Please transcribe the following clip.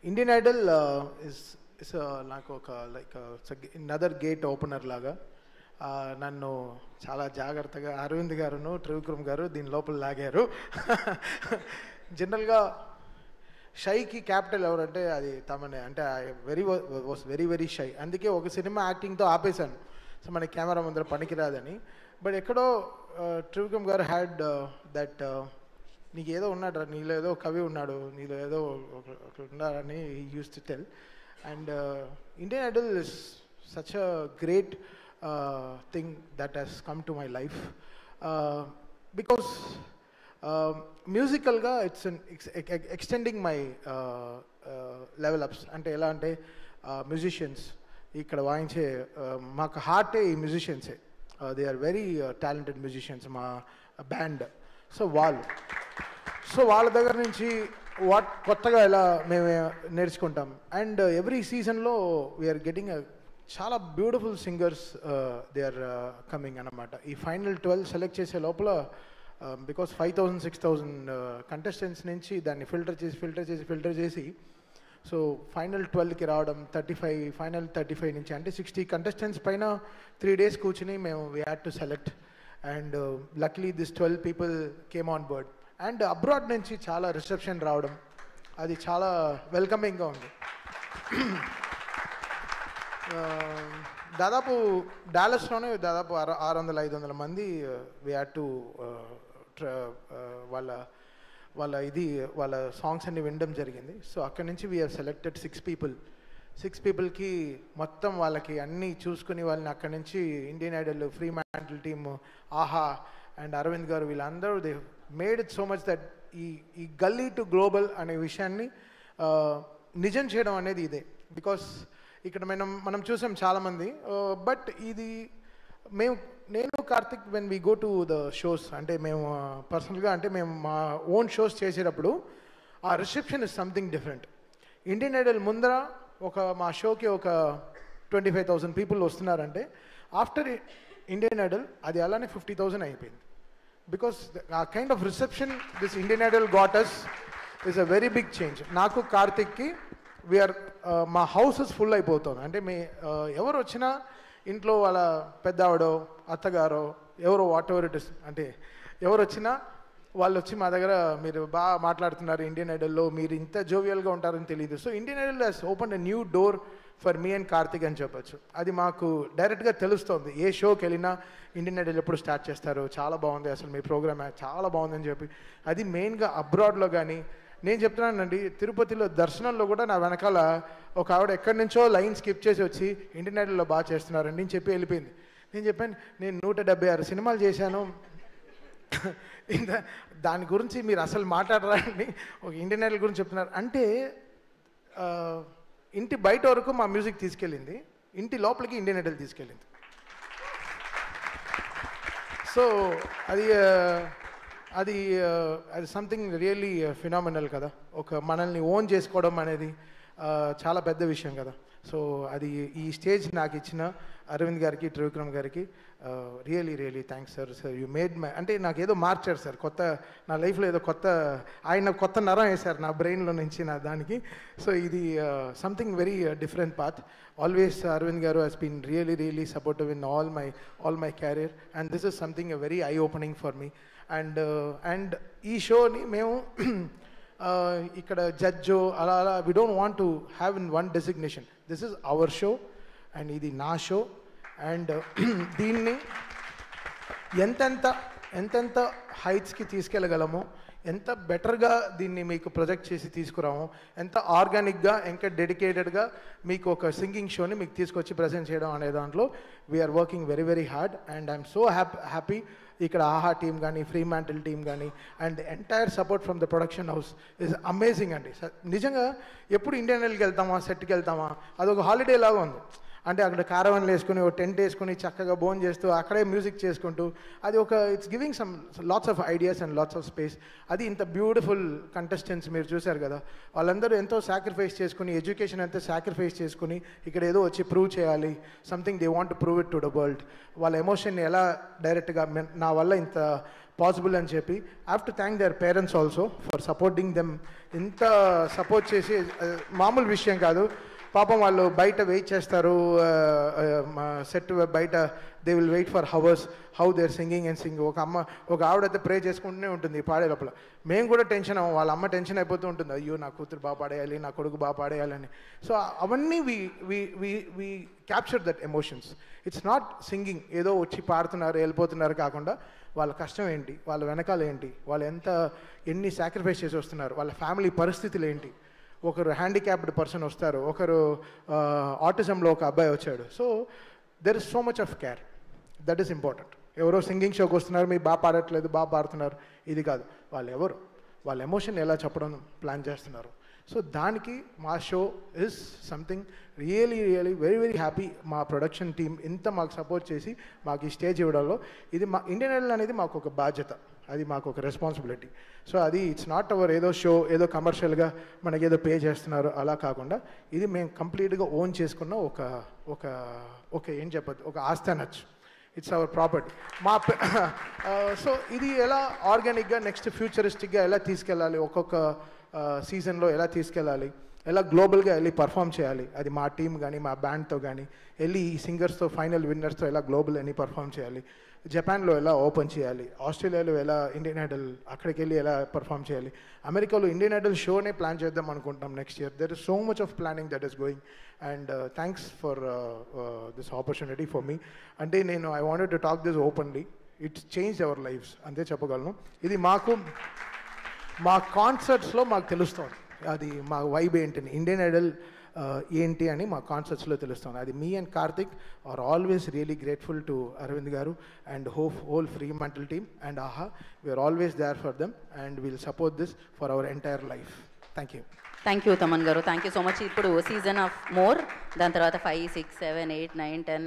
Indian Idol is నాకు ఒక like another gate opener లాగా. నన్ను చాలా జాగ్రత్తగా అరవింద్ గారును త్రివిక్రమ్ గారు దీని లోపల లాగారు. జనరల్గా షైకి క్యాపిటల్ ఎవరంటే అది తమనే, అంటే వాస్ వెరీ వెరీ షై. అందుకే ఒక సినిమా యాక్టింగ్తో ఆపేశాను, సో మన కెమెరా ముందర పనికిరాదని. బట్ ఎక్కడో త్రివిక్రమ్ గారు హ్యాడ్ దట్ నీకు ఏదో ఉన్నాడు, నీలో ఏదో కవి ఉన్నాడు, నీలో ఏదో ఉన్నాడని use to tell. And Indian Idol is such a great thing that has come to my life because musicalga it's extending my level ups. ante ela ante musicians ikkada vaayinche maaku heart e musicians they are very talented musicians ma band. so వాళ్ళ దగ్గర నుంచి what కొత్తగా ఎలా మేము నేర్చుకుంటాం. And every సీజన్లో we are getting చాలా beautiful singers they are coming అన్నమాట. ఈ ఫైనల్ 12 సెలెక్ట్ చేసే లోపల బికాస్ 5,000 6,000 కంటెస్టెంట్స్ నుంచి దాన్ని ఫిల్టర్ చేసి సో ఫైనల్ 12కి రావడం, 35 ఫైనల్ 35 నుంచి అంటే 60 కంటెస్టెంట్స్ పైన 3 days కూర్చుని మేము we had to select. And లక్లీ this 12 people came on board. And abroad నుంచి చాలా రిసెప్షన్ రావడం, అది చాలా వెల్కమింగ్గా ఉంది. దాదాపు డాలస్లోనే దాదాపు 600-500 మంది వీ హ్యాడ్ టు వాళ్ళ సాంగ్స్ అన్ని వినడం జరిగింది. సో అక్కడి నుంచి వీ హ్యావ్ సెలెక్టెడ్ 6 peopleకి మొత్తం వాళ్ళకి అన్నీ చూసుకుని వాళ్ళని అక్కడి నుంచి Indian Idol, free mantle team, ఆహా అండ్ అరవింద్ గారు వీళ్ళందరూ they made it so much that ఈ గల్లీ టు గ్లోబల్ అనే విషయాన్ని నిజం చేయడం అనేది ఇదే. బికాస్ ఇక్కడ మనం చూసాం చాలామంది, బట్ ఇది నేను Karthik when we go to the shows, అంటే మేము పర్సనల్గా అంటే మేము మా ఓన్ షోస్ చేసేటప్పుడు ఆ reception is something different. Indian Idol ముందర మా షోకి ఒక 25,000 people వస్తున్నారంటే ఆఫ్టర్ ఇండియన్ ఐడల్ అది అలానే 50,000 అయిపోయింది. Because a kind of reception this Indian Idol got us is a very big change. నాకు కార్తిక్కి వీఆర్ మా హౌసెస్ ఫుల్ అయిపోతుంది. అంటే ఎవరు వచ్చినా ఇంట్లో వాళ్ళ పెద్దావిడో అత్తగారో ఎవరో వాట్ ఎవర్ ఇట్ ఇస్, అంటే ఎవరు వచ్చినా వాళ్ళు వచ్చి మా దగ్గర మీరు బాగా మాట్లాడుతున్నారు ఇండియన్ ఐడల్లో, మీరు ఇంత జోవియల్గా ఉంటారని తెలియదు. So Indian Idol has open a new door for me and Karthik అని చెప్పచ్చు. అది మాకు డైరెక్ట్గా తెలుస్తుంది. ఏ షోకి వెళ్ళినా ఇండియన్ ఐడల్ ఎప్పుడు స్టార్ట్ చేస్తారు, చాలా బాగుంది అసలు మీ ప్రోగ్రామ్ చాలా బాగుందని చెప్పి. అది మెయిన్గా అబ్రాడ్లో కానీ నేను చెప్తున్నానండి, తిరుపతిలో దర్శనంలో కూడా నా వెనకాల ఒక ఆవిడ ఎక్కడి నుంచో లైన్ స్కిప్ చేసి వచ్చి ఇండియన్ ఐడల్లో బాగా చేస్తున్నారండి నేను చెప్పి వెళ్ళిపోయింది. నేను చెప్పాను నేను 176 సినిమాలు చేశాను, దాని గురించి మీరు అసలు మాట్లాడరాని ఒక ఇండియన్ ఐడల్ గురించి చెప్తున్నారు అంటే. ఇంటి బయట వరకు మా మ్యూజిక్ తీసుకెళ్ళింది, ఇంటి లోపలికి ఇండియన్ ఐడల్ తీసుకెళ్ళింది. సో అది సంథింగ్ రియల్లీ ఫినామినల్ కదా. ఒక మనల్ని ఓన్ చేసుకోవడం అనేది చాలా పెద్ద విషయం కదా. సో అది ఈ స్టేజ్ నాకు ఇచ్చిన అరవింద్ గారికి, త్రివిక్రమ్ గారికి really thanks sir. You made my, అంటే నాకు ఏదో మార్చారు సార్, కొత్త నా లైఫ్లో ఏదో ఆయన కొత్త నరం వేశారు నా బ్రెయిన్లో నుంచి నా దానికి. సో ఇది something very different path. Always Aravind గారు he's been really supportive in all my career and this is something very eye opening for me. And ఈ షోని మేము ఇక్కడ జడ్జో అలా we don't want to have in one designation. This is our show and ఇది నా show. And దీన్ని ఎంతెంత హైట్స్కి తీసుకెళ్ళగలమో, ఎంత బెటర్గా దీన్ని మీకు ప్రొజెక్ట్ చేసి తీసుకురాము, ఎంత ఆర్గానిక్గా ఇంకా డెడికేటెడ్గా మీకు ఒక సింగింగ్ షోని మీకు తీసుకొచ్చి ప్రజెంట్ చేయడం అనే దాంట్లో we are working very hard. And I'm so happy ఇక్కడ ఆహా టీమ్ కానీ, ఫ్రీ మ్యాంటిల్ టీమ్ కానీ and entire support from the production house is amazing అండి. నిజంగా ఎప్పుడు ఇండియన్ ఐడల్కి వెళ్తామా, సెట్కి వెళ్తామా, అదొక హాలిడే లాగా ఉంది. అంటే అక్కడ కారవన్లు వేసుకుని ఒక టెంట్ వేసుకుని చక్కగా బోన్ చేస్తూ అక్కడే మ్యూజిక్ చేసుకుంటూ అది ఒక it's giving some lots of ideas and lots of space. అది ఇంత బ్యూటిఫుల్ కంటెస్టెంట్స్ మీరు చూశారు కదా, వాళ్ళందరూ ఎంతో సాక్రిఫైస్ చేసుకుని, ఎడ్యుకేషన్ ఎంతో సాక్రిఫైస్ చేసుకుని ఇక్కడ ఏదో వచ్చి ప్రూవ్ చేయాలి, something they want to prove it to the world. వాళ్ళ ఎమోషన్ని ఎలా డైరెక్ట్గా నా వల్ల ఇంత పాసిబుల్ అని చెప్పి. I have to thank their parents also for supporting them. ఇంత సపోర్ట్ చేసి మామూలు విషయం కాదు. పాపం వాళ్ళు బయట వెయిట్ చేస్తారు, సెట్ బయట they will wait for hours how their singing and sing. ఒక ఆవిడైతే ప్రే చేసుకుంటూనే ఉంటుంది పాడే లోపల. మేము కూడా టెన్షన్ అవ్వం, వాళ్ళ అమ్మ టెన్షన్ అయిపోతూ ఉంటుంది, అయ్యో నా కూతురు బాగా పాడేయాలి, నా కొడుకు బాగా పాడేయాలని. సో అవన్నీ we capture that emotions. It's not singing ఏదో వచ్చి పాడుతున్నారు వెళ్ళిపోతున్నారు కాకుండా వాళ్ళ కష్టం ఏంటి, వాళ్ళ వెనకాల ఏంటి, వాళ్ళు ఎన్ని సాక్రిఫైస్ చేసి వస్తున్నారు, వాళ్ళ ఫ్యామిలీ పరిస్థితులు ఏంటి. ఒకరు హ్యాండిక్యాప్డ్ పర్సన్ వస్తారు, ఒకరు ఆటిజంలో ఒక అబ్బాయి వచ్చాడు. So there is so much of care, that is important. ఎవరో సింగింగ్ షోకి వస్తున్నారు, మీరు బాగా పాడట్లేదు, బాగా పాడుతున్నారు, ఇది కాదు. వాళ్ళు ఎవరు, వాళ్ళ ఎమోషన్ ఎలా చెప్పడం ప్లాన్ చేస్తున్నారు. సో దానికి మా show is something really very very happy. మా ప్రొడక్షన్ టీమ్ ఇంత మాకు సపోర్ట్ చేసి మాకు ఈ స్టేజ్ ఇవ్వడంలో, ఇది మా ఇండియన్ ఐడల్ అనేది మాకు ఒక బాధ్యత, అది మాకు ఒక రెస్పాన్సిబిలిటీ. సో అది ఇట్స్ నాట్ అవర్ ఏదో షో ఏదో కమర్షియల్గా మనకి ఏదో పే చేస్తున్నారు అలా కాకుండా, ఇది మేము కంప్లీట్గా ఓన్ చేసుకున్న ఒక ఒక ఒక ఏం చెప్పదు, ఒక ఆస్తి అనొచ్చు. It's our property. సో ఇది ఎలా ఆర్గానిక్గా నెక్స్ట్ ఫ్యూచరిస్టిక్గా ఎలా తీసుకెళ్ళాలి, ఒక్కొక్క సీజన్లో ఎలా తీసుకెళ్ళాలి, ఎలా గ్లోబల్గా వెళ్ళి పర్ఫామ్ చేయాలి, అది మా టీం కానీ మా బ్యాండ్తో కానీ వెళ్ళి ఈ సింగర్స్తో ఫైనల్ విన్నర్స్తో ఎలా గ్లోబల్ అని పర్ఫామ్ చేయాలి, జపాన్లో ఎలా ఓపెన్ చేయాలి, ఆస్ట్రేలియాలో ఎలా ఇండియన్ ఐడల్ అక్కడికి వెళ్ళి ఎలా పర్ఫామ్ చేయాలి, అమెరికాలో ఇండియన్ ఐడల్ షోనే ప్లాన్ చేద్దాం అనుకుంటాం next year. There is so much of planning that is going. And thanks for this opportunity for me. అంటే నేను I wanted to talk this openly. It's change our lives అంతే చెప్పగలను. ఇది మా కాన్సర్ట్స్లో మాకు తెలుస్తుంది, అది మా వైబ్ ఏంటని, ఇండియన్ ఐడల్ ఏంటి అని మా కాన్సర్ట్స్లో తెలుస్తుంది. అది మీ and Karthik are always really grateful to Aravind గారు and whole Fremantle team and Aha. We are always there for them and will support this for our entire life. Thank you. Thank you Thaman గారు, thank you so much. ఇప్పుడు season of more, దాని తర్వాత 5, 6, 7, 8, 9, 10